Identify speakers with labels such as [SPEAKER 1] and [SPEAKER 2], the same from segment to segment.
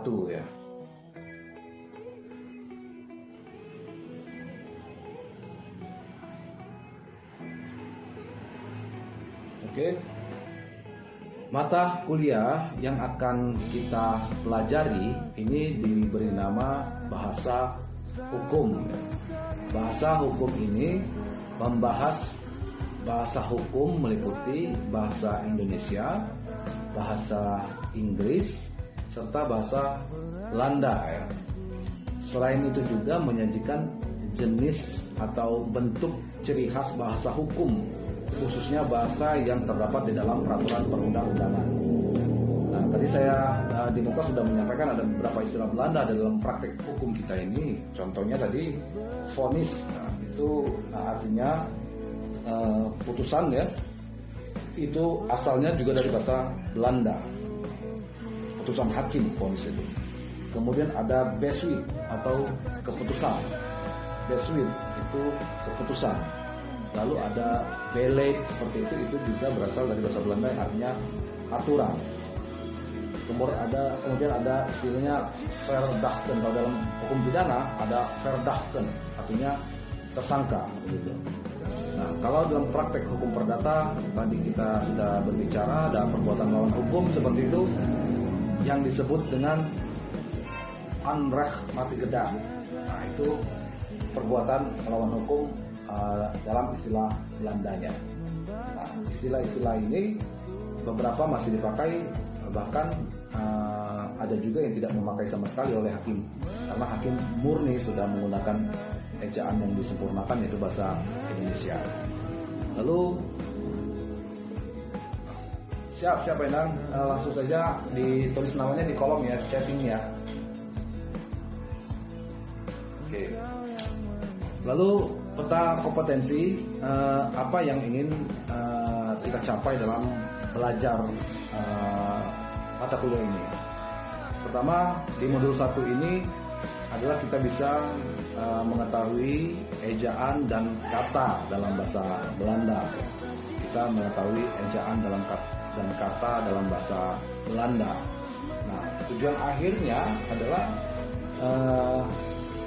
[SPEAKER 1] satu ya. Oke. Mata kuliah yang akan kita pelajari ini diberi nama bahasa hukum. Bahasa hukum ini membahas bahasa hukum meliputi bahasa Indonesia, bahasa Inggris, serta bahasa Belanda ya. Selain itu juga menyajikan jenis atau bentuk ciri khas bahasa hukum, khususnya bahasa yang terdapat di dalam peraturan perundang-undangan. Nah, tadi saya di muka sudah menyampaikan ada beberapa istilah Belanda dalam praktek hukum kita ini. Contohnya tadi vonis, nah, itu artinya putusan ya. Itu asalnya juga dari bahasa Belanda. Putusan hakim, vonis itu. Kemudian ada beswit atau keputusan. Beswit itu keputusan. Lalu ada beleid seperti itu juga berasal dari bahasa Belanda yang artinya aturan. Kemudian ada istilahnya verdachten. Kalau dalam hukum pidana ada verdachten, artinya tersangka begitu. Nah, kalau dalam praktek hukum perdata tadi kita sudah berbicara ada perbuatan melawan hukum seperti itu yang disebut dengan Onrecht mati gedang. Nah, itu perbuatan melawan hukum dalam istilah Belandanya. Nah, istilah-istilah ini beberapa masih dipakai, bahkan ada juga yang tidak memakai sama sekali oleh hakim, karena hakim murni sudah menggunakan ejaan yang disempurnakan yaitu bahasa Indonesia. Lalu siapa Endang, langsung saja ditulis namanya di kolom ya, chattingnya. Oke. Lalu peta kompetensi apa yang ingin kita capai dalam belajar mata kuliah ini. Pertama, di modul 1 ini adalah kita bisa mengetahui ejaan dan kata dalam bahasa Belanda. Kita mengetahui ejaan dan kata dalam bahasa Belanda. Nah, tujuan akhirnya adalah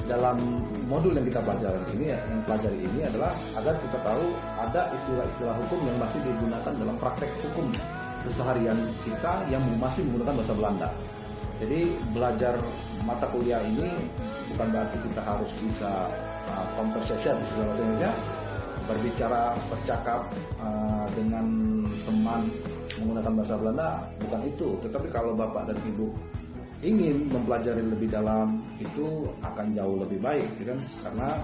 [SPEAKER 1] dalam modul yang kita pelajari ini adalah agar kita tahu ada istilah-istilah hukum yang masih digunakan dalam praktek hukum keseharian kita yang masih menggunakan bahasa Belanda. Jadi belajar mata kuliah ini bukan berarti kita harus bisa conversation istilah bahasa Indonesia, bercakap dengan teman menggunakan bahasa Belanda, bukan itu. Tetapi kalau Bapak dan Ibu ingin mempelajari lebih dalam, itu akan jauh lebih baik, kan? Karena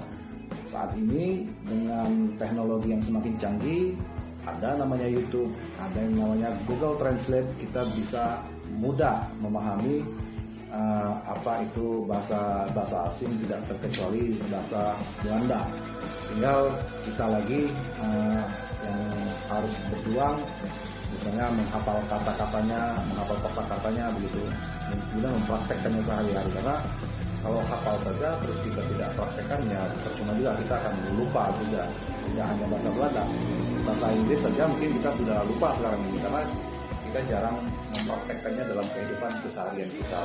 [SPEAKER 1] saat ini dengan teknologi yang semakin canggih, ada namanya YouTube, ada yang namanya Google Translate, kita bisa mudah memahami apa itu bahasa asing, tidak terkecuali bahasa Belanda. Tinggal kita lagi yang harus berjuang, misalnya menghafal kata-katanya, menghafal kosakatanya begitu, kemudian mempraktekkannya sehari-hari. Karena kalau hafal saja terus kita tidak praktekkan, ya percuma juga, kita akan lupa juga. Tidak hanya bahasa Belanda, bahasa Inggris saja mungkin kita sudah lupa sekarang ini karena kita jarang mempraktekkannya dalam kehidupan keseharian kita.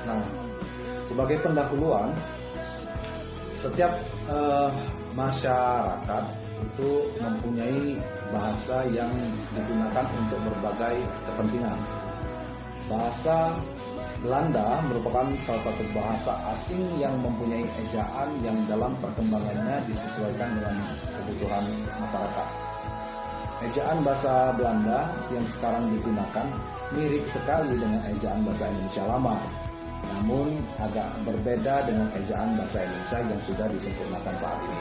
[SPEAKER 1] Nah, sebagai pendahuluan, setiap masyarakat itu mempunyai bahasa yang digunakan untuk berbagai kepentingan. Bahasa Belanda merupakan salah satu bahasa asing yang mempunyai ejaan yang dalam perkembangannya disesuaikan dengan kebutuhan masyarakat. Ejaan bahasa Belanda yang sekarang digunakan mirip sekali dengan ejaan bahasa Indonesia lama, namun agak berbeda dengan ejaan bahasa Indonesia yang sudah disempurnakan saat ini.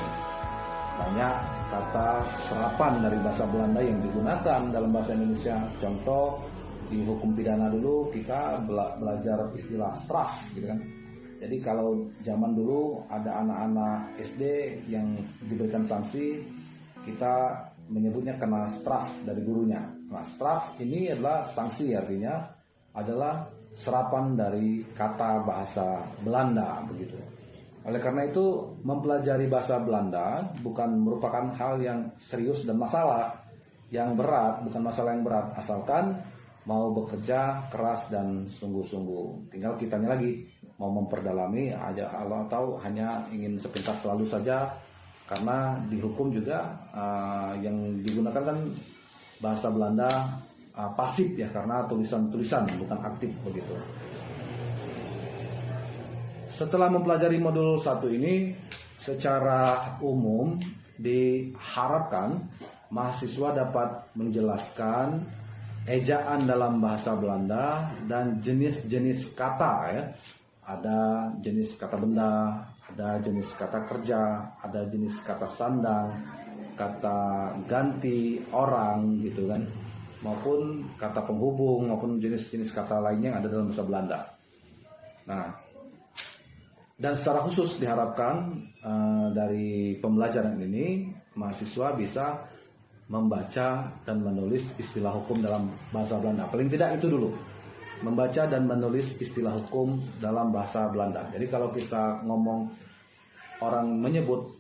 [SPEAKER 1] Banyak kata serapan dari bahasa Belanda yang digunakan dalam bahasa Indonesia. Contoh, di hukum pidana dulu kita belajar istilah straf, gitu kan. Jadi kalau zaman dulu ada anak-anak SD yang diberikan sanksi, kita menyebutnya kena straf dari gurunya. Nah, straf ini adalah sanksi, artinya adalah serapan dari kata bahasa Belanda begitu. Oleh karena itu, mempelajari bahasa Belanda bukan merupakan hal yang serius dan masalah yang berat, bukan masalah yang berat, asalkan mau bekerja keras dan sungguh-sungguh. Tinggal kitanya lagi mau memperdalami aja atau hanya ingin sepintas selalu saja, karena di hukum juga yang digunakan kan bahasa Belanda pasif ya, karena tulisan-tulisan bukan aktif begitu. Setelah mempelajari modul 1 ini, secara umum diharapkan mahasiswa dapat menjelaskan ejaan dalam bahasa Belanda dan jenis-jenis kata ya. Ada jenis kata benda, ada jenis kata kerja, ada jenis kata sandang, kata ganti orang gitu kan, maupun kata penghubung, maupun jenis-jenis kata lainnya yang ada dalam bahasa Belanda. Nah, dan secara khusus diharapkan dari pembelajaran ini mahasiswa bisa membaca dan menulis istilah hukum dalam bahasa Belanda. Paling tidak itu dulu, membaca dan menulis istilah hukum dalam bahasa Belanda. Jadi kalau kita ngomong, orang menyebut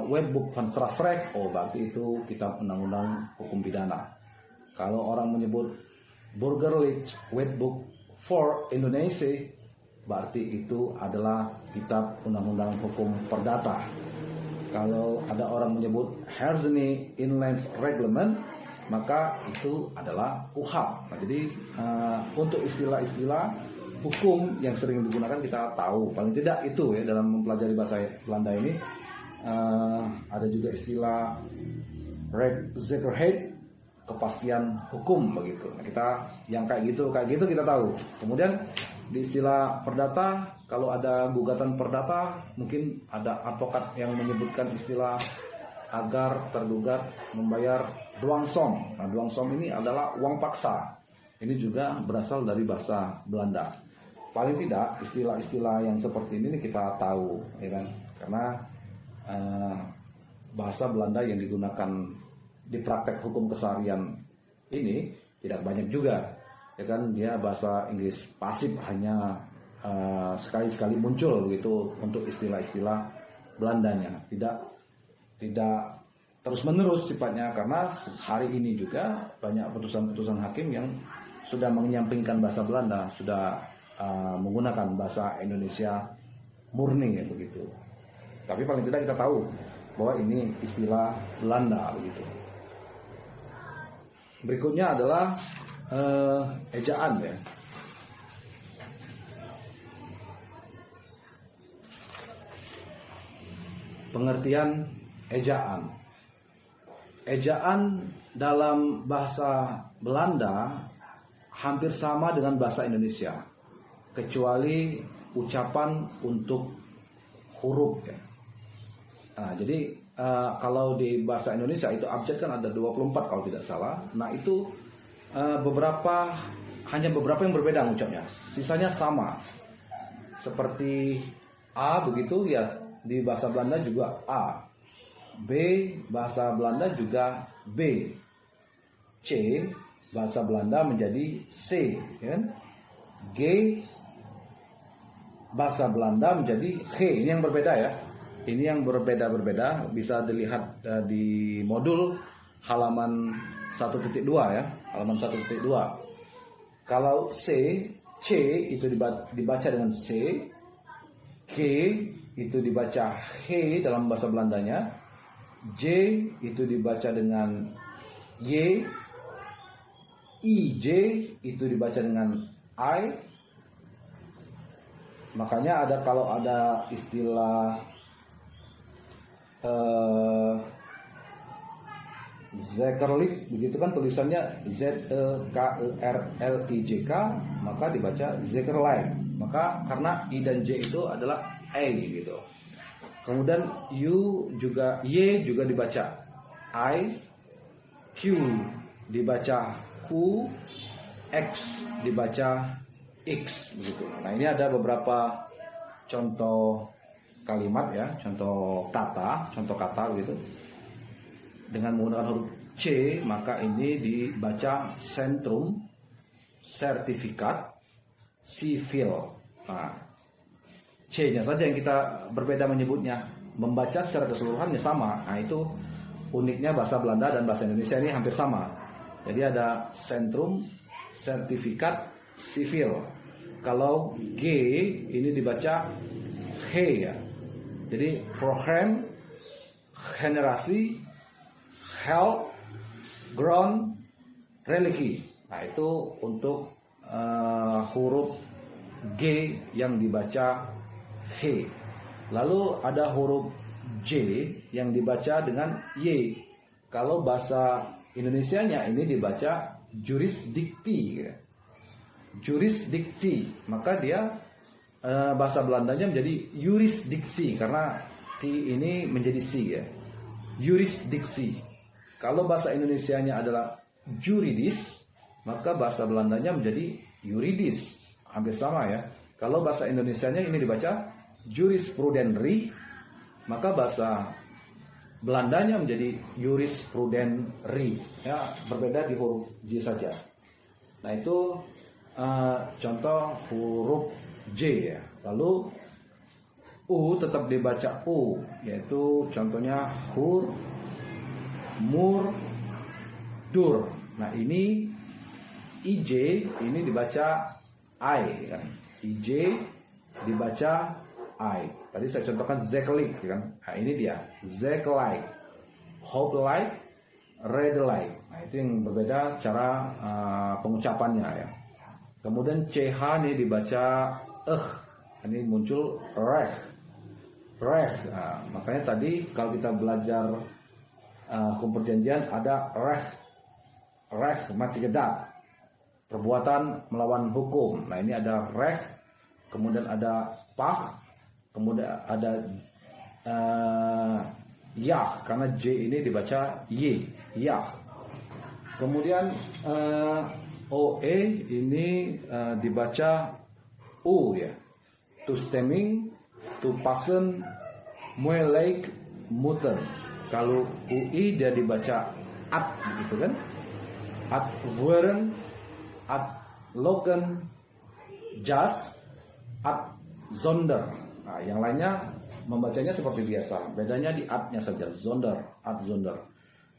[SPEAKER 1] Wetboek van Strafrecht, oh berarti itu kitab undang-undang hukum pidana. Kalau orang menyebut Burgerlijk Wetboek for Indonesia, berarti itu adalah kitab undang-undang hukum perdata. Kalau ada orang menyebut Herzeni Inland Reglement, maka itu adalah KUHP. Nah, jadi untuk istilah-istilah hukum yang sering digunakan kita tahu. Paling tidak itu ya, dalam mempelajari bahasa Belanda ini ada juga istilah rechtszekerheid, kepastian hukum begitu. Nah, kita yang kayak gitu kita tahu. Kemudian di istilah perdata, kalau ada gugatan perdata, mungkin ada advokat yang menyebutkan istilah agar tergugat membayar dwangsom. Nah, dwangsom ini adalah uang paksa. Ini juga berasal dari bahasa Belanda. Paling tidak istilah-istilah yang seperti ini kita tahu, ya kan? Karena bahasa Belanda yang digunakan di praktek hukum keseharian ini tidak banyak juga. Ya kan, dia bahasa Inggris pasif, hanya sekali-sekali muncul begitu untuk istilah-istilah Belandanya, tidak terus-menerus sifatnya, karena hari ini juga banyak putusan-putusan hakim yang sudah menyampingkan bahasa Belanda, sudah menggunakan bahasa Indonesia murni ya begitu. Tapi paling tidak kita tahu bahwa ini istilah Belanda begitu. Berikutnya adalah ejaan ya. Pengertian ejaan. Ejaan dalam bahasa Belanda hampir sama dengan bahasa Indonesia, kecuali ucapan untuk huruf ya. Nah, jadi kalau di bahasa Indonesia itu abjad kan ada 24 kalau tidak salah. Nah, itu hanya beberapa yang berbeda ucapnya, sisanya sama. Seperti A begitu ya, di bahasa Belanda juga A. B bahasa Belanda juga B. C bahasa Belanda menjadi C, kan? G bahasa Belanda menjadi G. Ini yang berbeda ya. Ini yang berbeda-berbeda, bisa dilihat di modul halaman 1.2 ya, halaman 1.2. Kalau C itu dibaca dengan C, G itu dibaca He dalam bahasa Belandanya, J itu dibaca dengan Y, IJ itu dibaca dengan I. Makanya kalau ada istilah Zekerlik begitu kan, tulisannya Zekerlijk, maka dibaca Zekerlijk. Maka karena I dan J itu adalah A gitu. Kemudian Y juga dibaca I, Q dibaca Q, X dibaca X begitu. Nah, ini ada beberapa contoh kalimat ya, contoh kata gitu. Dengan menggunakan huruf C, maka ini dibaca sentrum, sertifikat, sivil. Nah, C-nya saja yang kita berbeda menyebutnya. Membaca secara keseluruhannya sama. Nah, itu uniknya bahasa Belanda dan bahasa Indonesia ini hampir sama. Jadi ada sentrum, sertifikat sivil. Kalau G ini dibaca G ya. Jadi program, generasi, health, ground, religi. Nah itu untuk huruf G yang dibaca H. Lalu ada huruf J yang dibaca dengan Y. Kalau bahasa Indonesianya ini dibaca jurisdikti. Jurisdikti, maka dia bahasa Belandanya menjadi yurisdiksi karena T ini menjadi C ya. Yurisdiksi. Kalau bahasa Indonesianya adalah juridis, maka bahasa Belandanya menjadi yuridis. Hampir sama ya. Kalau bahasa Indonesianya ini dibaca jurisprudenri, maka bahasa Belandanya menjadi jurisprudenri. Ya, berbeda di huruf J saja. Nah itu contoh huruf J ya. Lalu U tetap dibaca U, yaitu contohnya hur, mur, dur. Nah ini IJ ini dibaca I kan. IJ dibaca I. Tadi saya contohkan zeklik kan. Nah ini dia zeklik, hope like, red like. Nah itu yang berbeda cara pengucapannya ya. Kemudian CH ini dibaca ini muncul reh. Nah, makanya tadi kalau kita belajar hukum perjanjian ada reh mati gedak, perbuatan melawan hukum. Nah ini ada reh, kemudian ada pah, kemudian ada yah karena J ini dibaca Y, yah. Kemudian OE ini dibaca U ya. To stemming, to passen, moeilijk, moeten. Kalau UI dia dibaca at gitu kan. At worden, at loken, jas, at zonder. Nah, yang lainnya membacanya seperti biasa. Bedanya di at-nya saja, zonder, at zonder.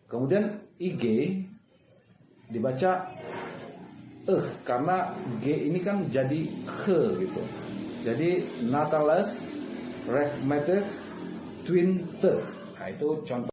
[SPEAKER 1] Kemudian IG dibaca karena G ini kan jadi H gitu. Jadi Natalah, Rekmeter, Twin Te. Nah itu contoh.